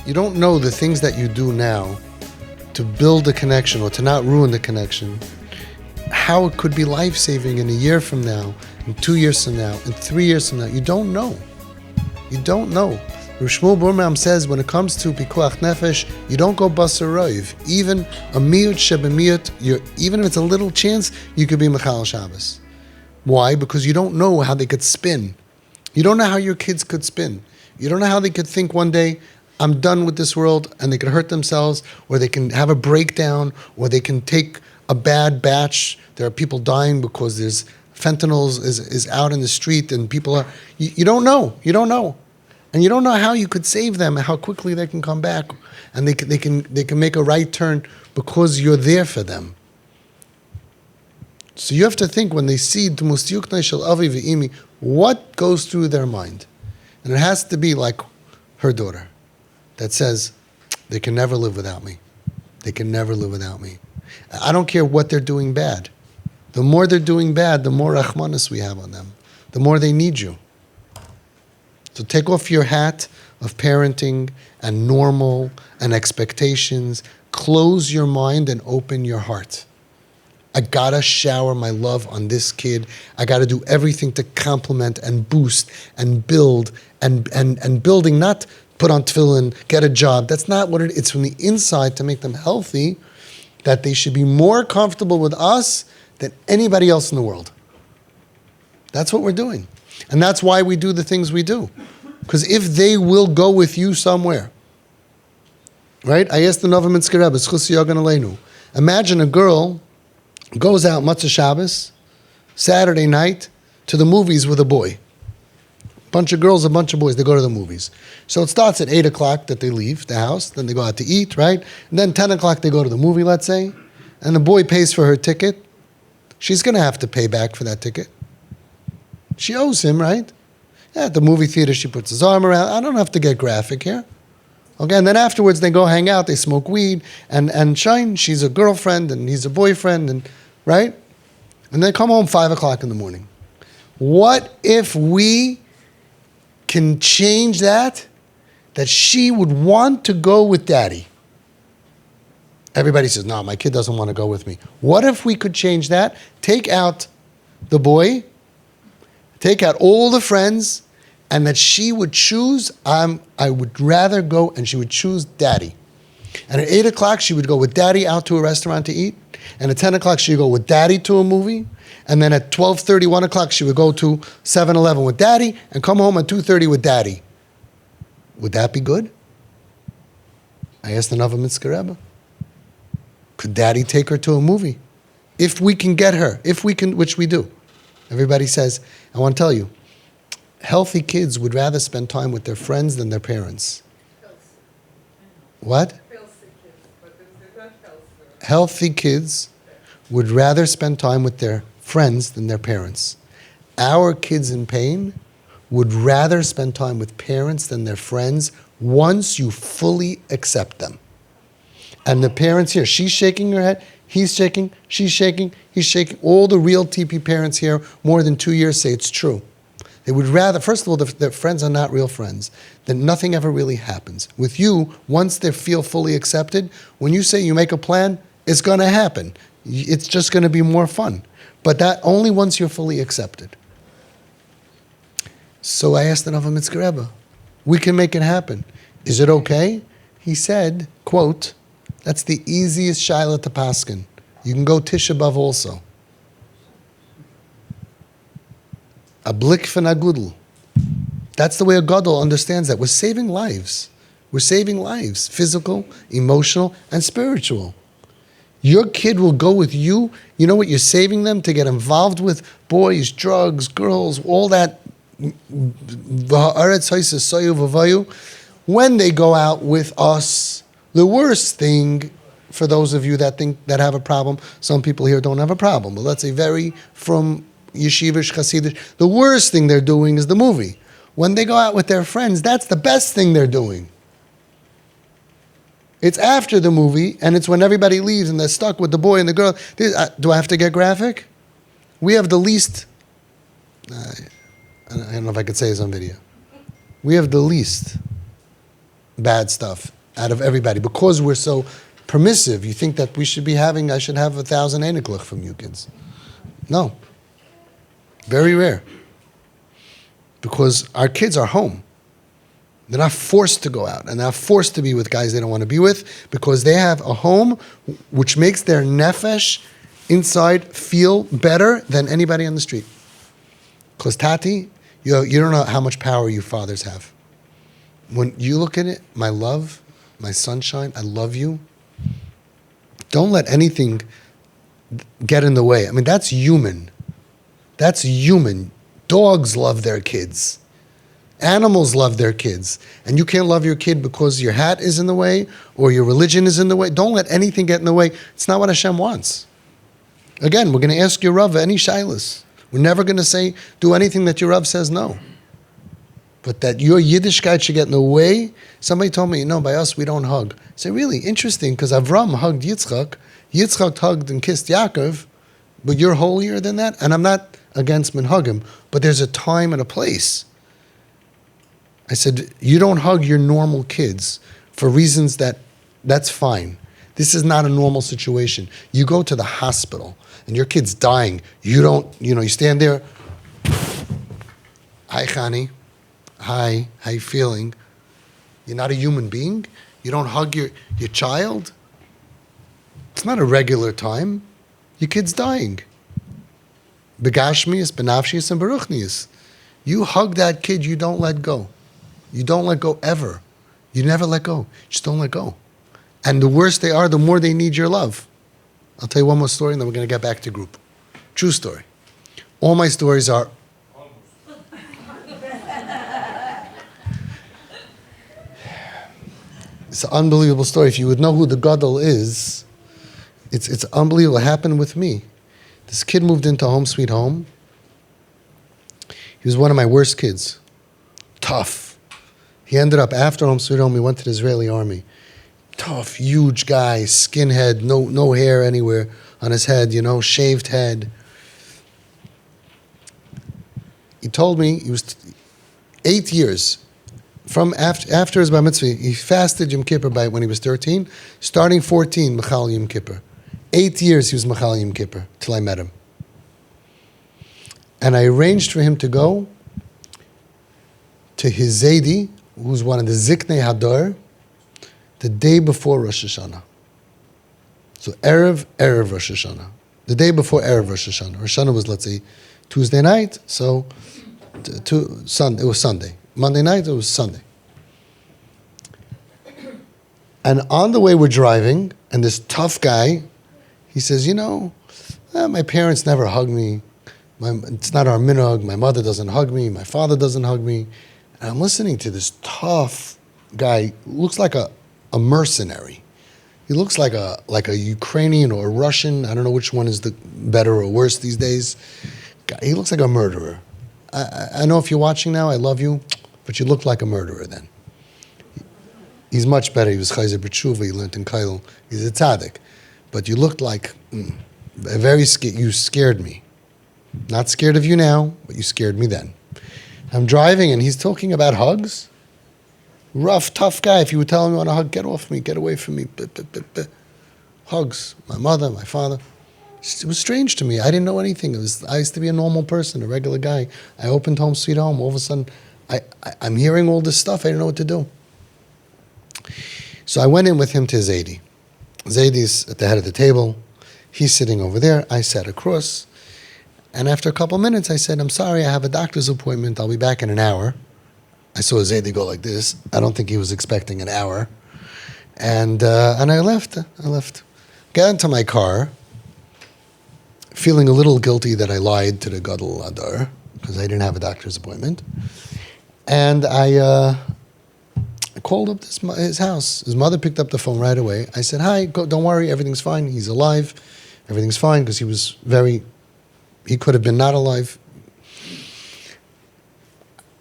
You don't know the things that you do now to build a connection or to not ruin the connection, how it could be life-saving in a year from now, in 2 years from now, in 3 years from now. You don't know. You don't know. Rav Shmuel Burmam says when it comes to pikuach nefesh, you don't go basar roiv. Even a miyut shebemiyut, even if it's a little chance, you could be mechal Shabbos. Why? Because you don't know how they could spin. You don't know how your kids could spin. You don't know how they could think one day, I'm done with this world, and they could hurt themselves, or they can have a breakdown, or they can take a bad batch. There are people dying because there's fentanyl is out in the street, and people are. You don't know. You don't know, and you don't know how you could save them, and how quickly they can come back, and they can make a right turn because you're there for them. So you have to think when they see Dmus Yuknai Shel Avi Ve'imi, what goes through their mind, and it has to be like her daughter, that says, they can never live without me. They can never live without me. I don't care what they're doing bad. The more they're doing bad, the more rachmanis we have on them. The more they need you. So take off your hat of parenting and normal and expectations. Close your mind and open your heart. I gotta shower my love on this kid. I gotta do everything to compliment and boost and build and building, not put on tefillin, get a job. That's not what it's from the inside to make them healthy, that they should be more comfortable with us than anybody else in the world. That's what we're doing. And that's why we do the things we do. Because if they will go with you somewhere, right? I asked the Novam Mitzke Rebbe, Schus Yagan Aleinu. Imagine a girl goes out Matzah Shabbos, Saturday night, to the movies with a boy. Bunch of girls, a bunch of boys, they go to the movies. So it starts at 8 o'clock that they leave the house, then they go out to eat, right? And then 10 o'clock they go to the movie, let's say, and the boy pays for her ticket. She's going to have to pay back for that ticket. She owes him, right? Yeah, at the movie theater, she puts his arm around. I don't have to get graphic here. Okay, and then afterwards they go hang out, they smoke weed, and shine, she's a girlfriend, and he's a boyfriend, and right? And they come home 5 o'clock in the morning. What if we can change that she would want to go with daddy? Everybody says, no, my kid doesn't want to go with me. What if we could change that? Take out the boy, take out all the friends, and that she would choose, I would rather go, and she would choose daddy. And at 8 o'clock, she would go with daddy out to a restaurant to eat. And at 10 o'clock, she would go with daddy to a movie. And then at 12:30, 1 o'clock, she would go to 7-Eleven with daddy and come home at 2:30 with daddy. Would that be good? I asked the Novam Mitzke Rebbe. Could daddy take her to a movie? If we can get her, if we can, which we do. Everybody says, I want to tell you, healthy kids would rather spend time with their friends than their parents. What? Healthy kids would rather spend time with their friends than their parents. Our kids in pain would rather spend time with parents than their friends once you fully accept them. And the parents here, she's shaking her head, he's shaking, she's shaking, he's shaking. All the real TP parents here, more than 2 years, say it's true. They would rather, first of all, their friends are not real friends, then nothing ever really happens. With you, once they feel fully accepted, when you say you make a plan, it's going to happen. It's just going to be more fun. But that only once you're fully accepted. So I asked the Novam Mitzke Rebbe, we can make it happen. Is it okay? He said, quote, that's the easiest shaila to paskin. You can go Tisha B'Av also. A blik von a gudel. That's the way a gadol understands that. We're saving lives. We're saving lives. Physical, emotional, and spiritual. Your kid will go with you. You know what you're saving them? To get involved with boys, drugs, girls, all that. When they go out with us, the worst thing for those of you that think that have a problem, some people here don't have a problem, but let's say very from yeshivish, chassidish, the worst thing they're doing is the movie. When they go out with their friends, that's the best thing they're doing. It's after the movie, and it's when everybody leaves and they're stuck with the boy and the girl. Do I have to get graphic? We have the least, I don't know if I could say this on video. We have the least bad stuff out of everybody. Because we're so permissive, you think that I should have 1,000 enikluch from you kids. No. Very rare. Because our kids are home. They're not forced to go out, and they're not forced to be with guys they don't want to be with, because they have a home which makes their nefesh inside feel better than anybody on the street. Because Tati, you don't know how much power you fathers have. When you look at it, my love, my sunshine, I love you. Don't let anything get in the way. I mean, that's human. That's human. Dogs love their kids. Animals love their kids. And you can't love your kid because your hat is in the way or your religion is in the way. Don't let anything get in the way. It's not what Hashem wants. Again, we're going to ask your Rav any shaylas. We're never going to say, do anything that your Rav says no. But that your Yiddishkeit should get in the way. Somebody told me, by us we don't hug. I say, really? Interesting, because Avram hugged Yitzchak. Yitzchak hugged and kissed Yaakov. But you're holier than that? And I'm not against minhagim, but there's a time and a place. I said, you don't hug your normal kids for reasons that's fine. This is not a normal situation. You go to the hospital and your kid's dying. You stand there. Hi, Chani. Hi, how you feeling? You're not a human being? You don't hug your child? It's not a regular time. Your kid's dying. Begashmius, benafshius, and beruchnius. You hug that kid, you don't let go. You don't let go ever. You never let go. Just don't let go. And the worse they are, the more they need your love. I'll tell you one more story and then we're going to get back to group. True story. All my stories are... It's an unbelievable story. If you would know who the Gadol is, it's unbelievable. It happened with me. This kid moved into Home Sweet Home. He was one of my worst kids. Tough. He ended up, after Home Sweet Home, he went to the Israeli army. Tough, huge guy, skinhead, no hair anywhere on his head, shaved head. He told me he was 8 years. From after his bar mitzvah, he fasted Yom Kippur when he was 13, starting 14, Machal Yom Kippur. 8 years he was Machal Yom Kippur, till I met him. And I arranged for him to go to his Zaidi, who's one of the Ziknei Hadar, the day before Rosh Hashanah. So Erev Rosh Hashanah. The day before Erev Rosh Hashanah. Rosh Hashanah was, let's say, Tuesday night, so it was Sunday. Monday night, it was Sunday. And on the way we're driving, and this tough guy, he says, my parents never hug me. It's not our minhag. My mother doesn't hug me. My father doesn't hug me. And I'm listening to this tough guy, looks like a mercenary. He looks like a Ukrainian or a Russian. I don't know which one is the better or worse these days. He looks like a murderer. I know if you're watching now, I love you, but you look like a murderer then. He's much better. He was Chayzer B'tshuva. He learned in Kailul. He's a tzaddik. But you looked like very scared. You scared me. Not scared of you now, but you scared me then. I'm driving and he's talking about hugs. Rough, tough guy. If you would tell him you want a hug, get off me, get away from me. Hugs. My mother, my father. It was strange to me. I didn't know anything. I used to be a normal person, a regular guy. I opened Home Sweet Home. All of a sudden, I'm hearing all this stuff. I didn't know what to do. So I went in with him to Zaidi. Zaidi's at the head of the table. He's sitting over there. I sat across. And after a couple minutes, I said, I'm sorry, I have a doctor's appointment. I'll be back in an hour. I saw Zaidi go like this. I don't think he was expecting an hour. And I left. Got into my car, feeling a little guilty that I lied to the Gadol Adar, because I didn't have a doctor's appointment. And I called up his house. His mother picked up the phone right away. I said, hi, don't worry, everything's fine. He's alive. Everything's fine, because he could have been not alive.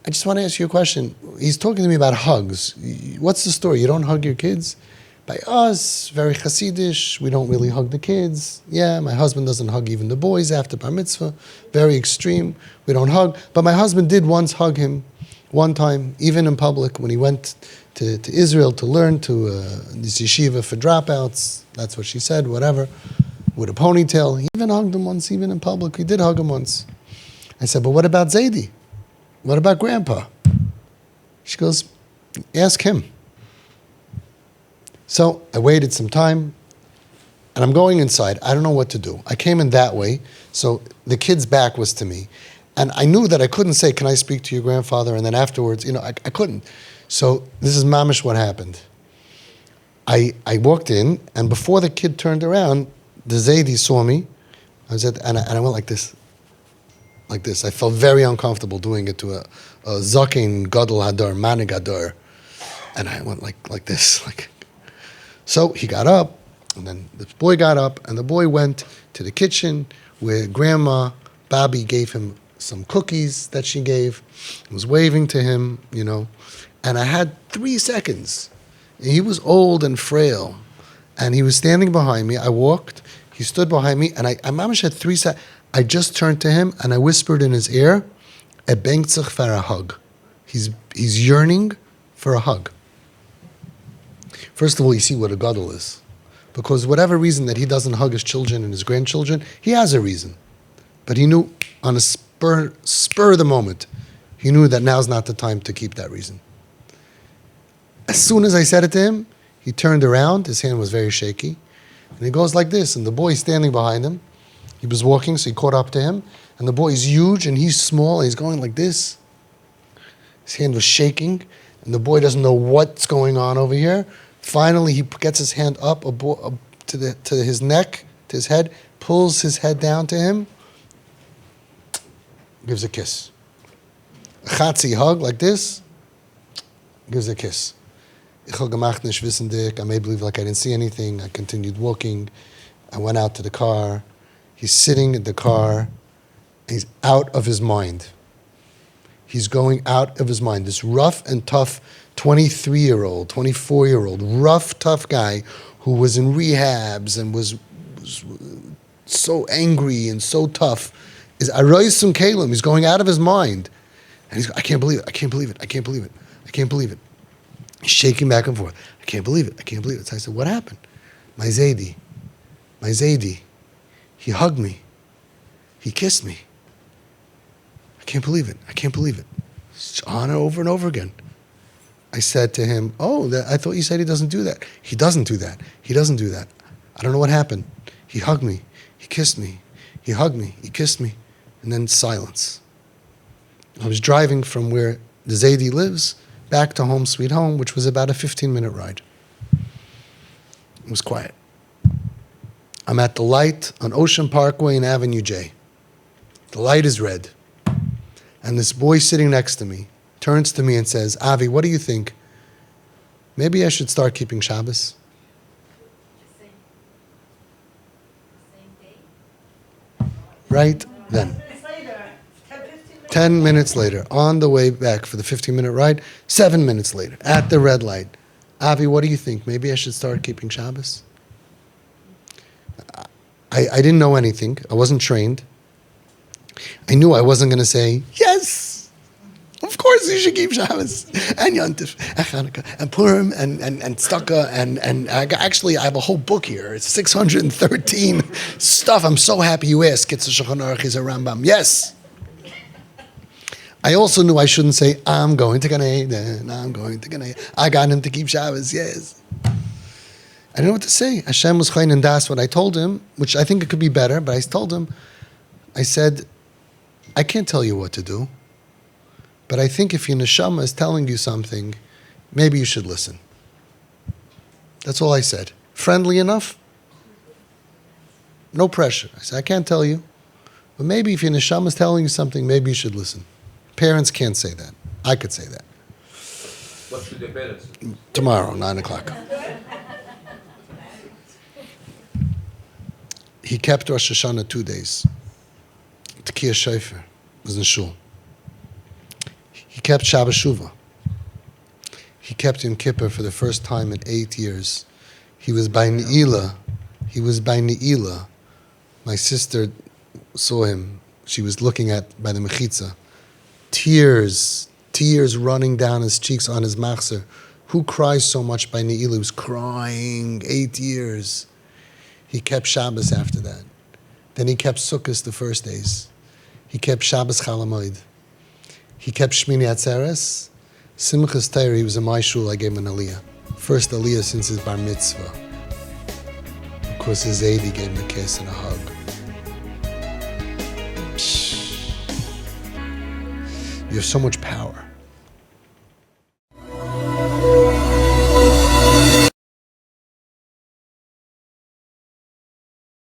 I just want to ask you a question. He's talking to me about hugs. What's the story? You don't hug your kids? By us, very Hasidish, we don't really hug the kids. Yeah, my husband doesn't hug even the boys after bar mitzvah. Very extreme. We don't hug. But my husband did once hug him one time, even in public, when he went to Israel to learn, to this yeshiva for dropouts, that's what she said, whatever, with a ponytail. He even hugged him once, even in public. He did hug him once. I said, but what about Zaidi? What about Grandpa? She goes, ask him. So I waited some time, and I'm going inside. I don't know what to do. I came in that way, so the kid's back was to me. And I knew that I couldn't say, can I speak to your grandfather? And then afterwards, I couldn't. So this is mamish what happened. I walked in, and before the kid turned around, the Zaidi saw me. And I went like this. Like this. I felt very uncomfortable doing it to a Zakin Gadol Hadar, Manig Hadar. And I went like this. So he got up, and then the boy got up, and the boy went to the kitchen where Grandma Bobby gave him some cookies that she gave. I was waving to him, and I had 3 seconds. And he was old and frail, and he was standing behind me. I walked, he stood behind me, and I mamish had 3 seconds. I just turned to him, and I whispered in his ear, bengt sich for a hug. He's yearning for a hug. First of all, you see what a gadol is. Because whatever reason that he doesn't hug his children and his grandchildren, he has a reason. But he knew on a spur of the moment, he knew that now's not the time to keep that reason. As soon as I said it to him, he turned around, his hand was very shaky, and he goes like this, and the boy's standing behind him. He was walking, so he caught up to him, and the boy's huge, and he's small, and he's going like this. His hand was shaking, and the boy doesn't know what's going on over here. Finally, he gets his hand up to his neck, to his head, pulls his head down to him, gives a kiss. A chatzi hug like this, gives a kiss. I made believe like I didn't see anything. I continued walking. I went out to the car. He's sitting in the car. He's out of his mind. He's going out of his mind. This rough and tough 23-year-old, 24-year-old, rough, tough guy who was in rehabs and was so angry and so tough is Aroisum Kalim. He's going out of his mind. And he's I can't believe it. I can't believe it. I can't believe it. I can't believe it. He's shaking back and forth. I can't believe it. I can't believe it. So I said, what happened? My Zaidi. He hugged me. He kissed me. I can't believe it. I can't believe it. It's on and over again. I said to him, I thought you said he doesn't do that. He doesn't do that. He doesn't do that. I don't know what happened. He hugged me. He kissed me. He hugged me. He kissed me. And then silence. I was driving from where the Zaidi lives back to home sweet home, which was about a 15-minute ride. It was quiet. I'm at the light on Ocean Parkway in Avenue J. The light is red. And this boy sitting next to me turns to me and says, Avi, what do you think? Maybe I should start keeping Shabbos? Right then. 10 minutes later, on the way back for the 15-minute ride, 7 minutes later, at the red light. Avi, what do you think? Maybe I should start keeping Shabbos? I didn't know anything. I wasn't trained. I knew I wasn't going to say, yes, of course you should keep Shabbos, and Yontif, and Chanukah, and Purim, and Tzedakah, and I have a whole book here. It's 613 stuff. I'm so happy you asked. It's a Shulchan Aruch, it's a Rambam. Yes. I also knew I shouldn't say, I'm going to Gan Eden, I'm going to Gan Eden. I got him to keep Shabbos, yes. I didn't know what to say. Hashem was chayin and das what I told him, which I think it could be better, but I told him, I said, I can't tell you what to do, but I think if your neshama is telling you something, maybe you should listen. That's all I said. Friendly enough? No pressure. I said, I can't tell you, but maybe if your neshama is telling you something, maybe you should listen. Parents can't say that. I could say that. What should the parents say? Tomorrow, 9 o'clock. He kept Rosh Hashanah 2 days. Tekiah Shofar was in shul. He kept Shabbos Shuvah. He kept Yom Kippur for the first time in 8 years. He was by Ne'ilah. My sister saw him. She was looking by the Mechitza. Tears tears running down his cheeks on his machzer. Who cries so much by Ne'ilah? He was crying 8 years. He kept Shabbos after that. Then he kept Sukkot the first days. He kept Shabbos Chalamoid. He kept Shmini Atzeres. Simchas Torah, he was in my shul, I gave him an aliyah. First aliyah since his bar mitzvah. Of course, his aide, he gave him a kiss and a hug. Psh. You have so much power.